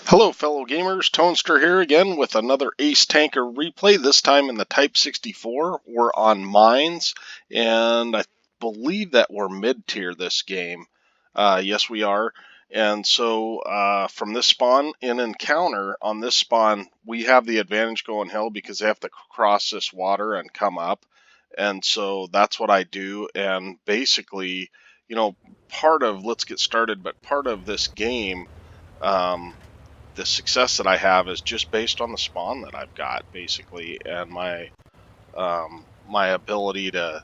Hello fellow gamers, Tonester here again with another Ace Tanker replay, this time in the Type 64. We're on Mines, and I believe that we're mid-tier this game. Yes we are. And so from this spawn, in Encounter, on this spawn, we have the advantage going hill because they have to cross this water and come up. And so that's what I do, and basically, part of, let's get started, but part of this game, the success that I have is just based on the spawn that I've got, basically, and my ability to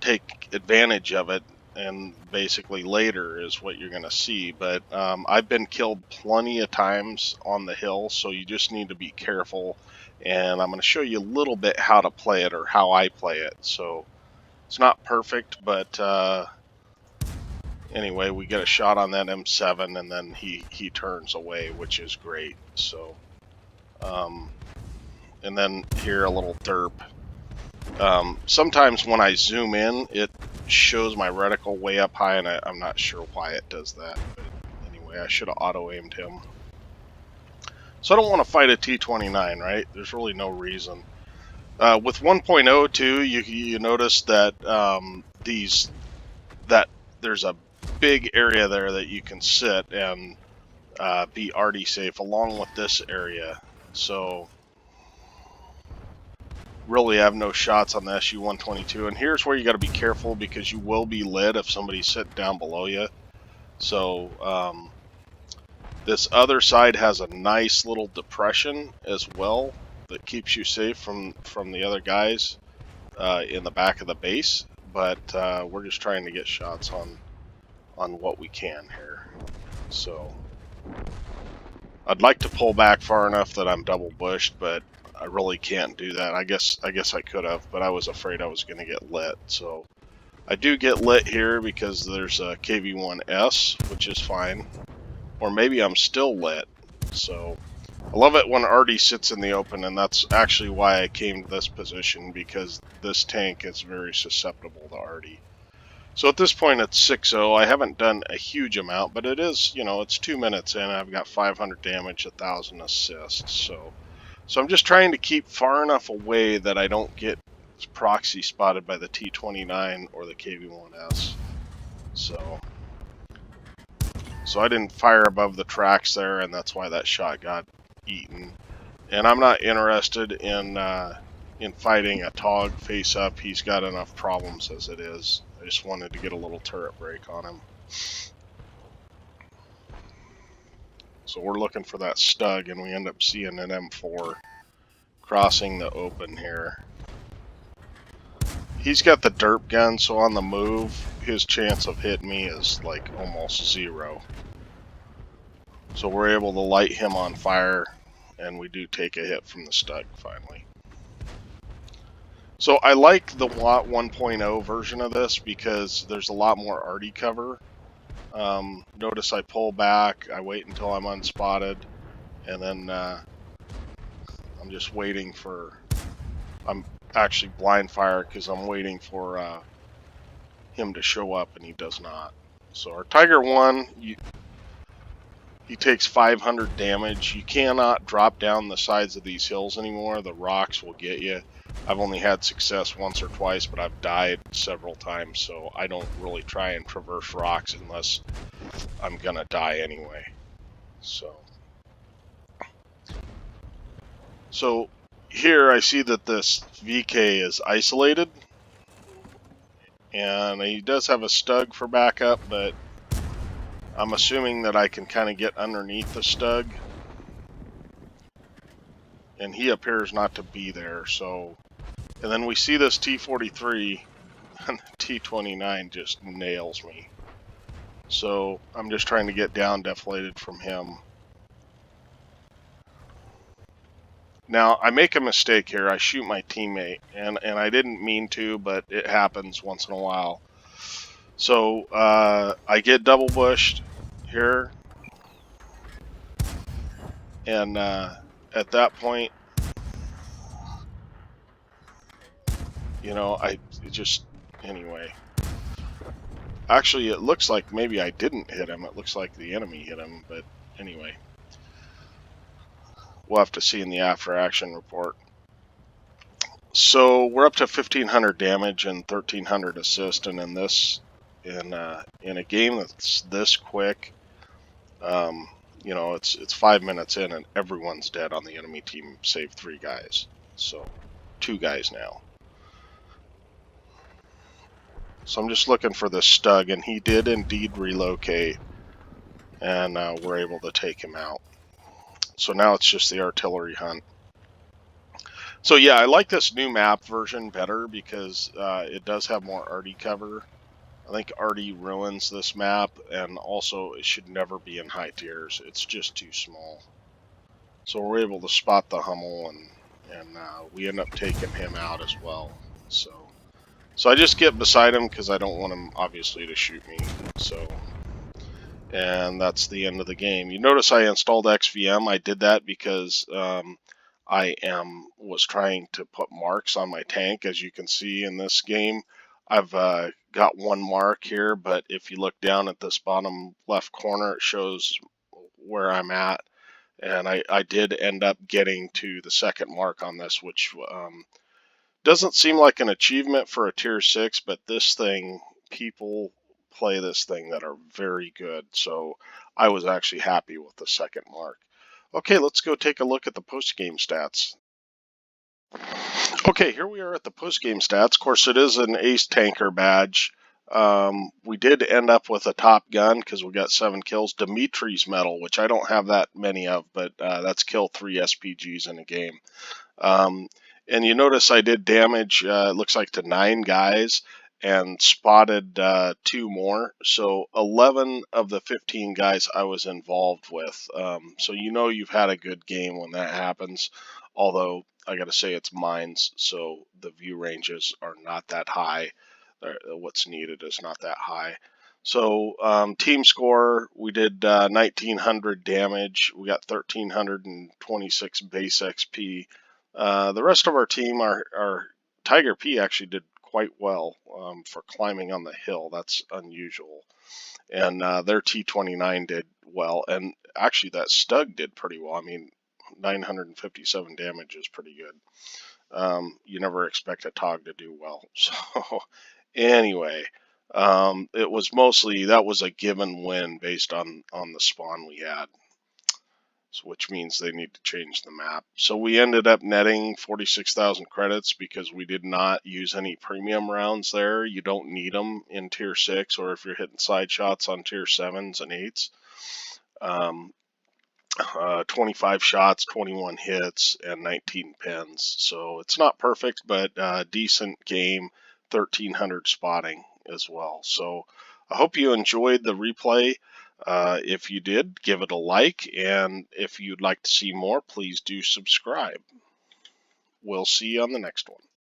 take advantage of it, and basically later is what you're going to see. But I've been killed plenty of times on the hill, so you just need to be careful, and I'm going to show you a little bit how to play it, or how I play it. So it's not perfect, but anyway, we get a shot on that M7, and then he turns away, which is great. So, and then here a little derp. Sometimes when I zoom in, it shows my reticle way up high, and I'm not sure why it does that. But anyway, I should have auto-aimed him. So I don't want to fight a T-29, right? There's really no reason. With 1.0 too, you notice that there's a big area there that you can sit and be arty safe along with this area. So really have no shots on the SU-122, and here's where you got to be careful because you will be lit if somebody's sitting down below you. So this other side has a nice little depression as well that keeps you safe from the other guys in the back of the base, but we're just trying to get shots on what we can here. So I'd like to pull back far enough that I'm double bushed, but I really can't do that. I guess I could have, but I was afraid I was going to get lit. So I do get lit here because there's a KV-1S, which is fine. Or maybe I'm still lit. So I love it when Artie sits in the open, and that's actually why I came to this position, because this tank is very susceptible to Artie. So at this point it's 6-0. I haven't done a huge amount, but it is, it's 2 minutes in. I've got 500 damage, 1,000 assists. So I'm just trying to keep far enough away that I don't get proxy spotted by the T-29 or the KV-1S. So I didn't fire above the tracks there, and that's why that shot got eaten. And I'm not interested in fighting a Tog face up. He's got enough problems as it is. I just wanted to get a little turret break on him. So we're looking for that Stug, and we end up seeing an M4 crossing the open here. He's got the derp gun, so on the move, his chance of hitting me is like almost 0. So we're able to light him on fire, and we do take a hit from the Stug finally. So I like the WOT 1.0 version of this because there's a lot more arty cover. Notice I pull back, I wait until I'm unspotted, and then I'm just waiting for, I'm actually blind fire because I'm waiting for him to show up, and he does not. So our Tiger 1, he takes 500 damage. You cannot drop down the sides of these hills anymore. The rocks will get you. I've only had success once or twice, but I've died several times, so I don't really try and traverse rocks unless I'm gonna die anyway. So here I see that this VK is isolated, and he does have a Stug for backup, but I'm assuming that I can kind of get underneath the Stug, and he appears not to be there. So, and then we see this T-43, and the T-29 just nails me. So I'm just trying to get down deflated from him. Now I make a mistake here. I shoot my teammate, and I didn't mean to, but it happens once in a while. So I get double bushed here, and at that point, anyway. Actually, it looks like maybe I didn't hit him. It looks like the enemy hit him, but anyway. we'll have to see in the after action report. So we're up to 1,500 damage and 1,300 assist, and in a game that's this quick, you know, it's 5 minutes in and everyone's dead on the enemy team, save 3 guys. So 2 guys now. So I'm just looking for this Stug, and he did indeed relocate, and we're able to take him out. So now it's just the artillery hunt. So yeah, I like this new map version better because it does have more arty cover. I think arty ruins this map, and also it should never be in high tiers. It's just too small. So we're able to spot the Hummel, and we end up taking him out as well. So I just get beside him because I don't want him, obviously, to shoot me. So, and that's the end of the game. You notice I installed XVM. I did that because I was trying to put marks on my tank. As you can see in this game, I've got 1 mark here, but if you look down at this bottom left corner, it shows where I'm at. And I did end up getting to the 2nd mark on this, which doesn't seem like an achievement for a tier 6, but this thing, people play this thing that are very good. So I was actually happy with the 2nd mark. Okay, let's go take a look at the post-game stats. Okay, here we are at the post-game stats. Of course, it is an ace tanker badge. We did end up with a top gun because we got 7 kills. Dimitri's medal, which I don't have that many of, but that's kill 3 SPGs in a game. And you notice I did damage, it looks like to 9 guys, and spotted 2 more. So 11 of the 15 guys I was involved with. So you know you've had a good game when that happens. Although I got to say it's mines, so the view ranges are not that high. What's needed is not that high. So team score, we did 1,900 damage. We got 1,326 base XP. The rest of our team, our Tiger P actually did quite well for climbing on the hill. That's unusual. And their T-29 did well. And actually that Stug did pretty well. I mean, 957 damage is pretty good. You never expect a TOG to do well. So anyway, it was mostly, that was a given win based on the spawn we had. So, which means they need to change the map. So we ended up netting 46,000 credits because we did not use any premium rounds there. You don't need them in tier 6 or if you're hitting side shots on tier 7s and 8s. 25 shots, 21 hits, and 19 pins. So it's not perfect, but decent game, 1,300 spotting as well. So I hope you enjoyed the replay. If you did, give it a like, and if you'd like to see more, please do subscribe. We'll see you on the next one.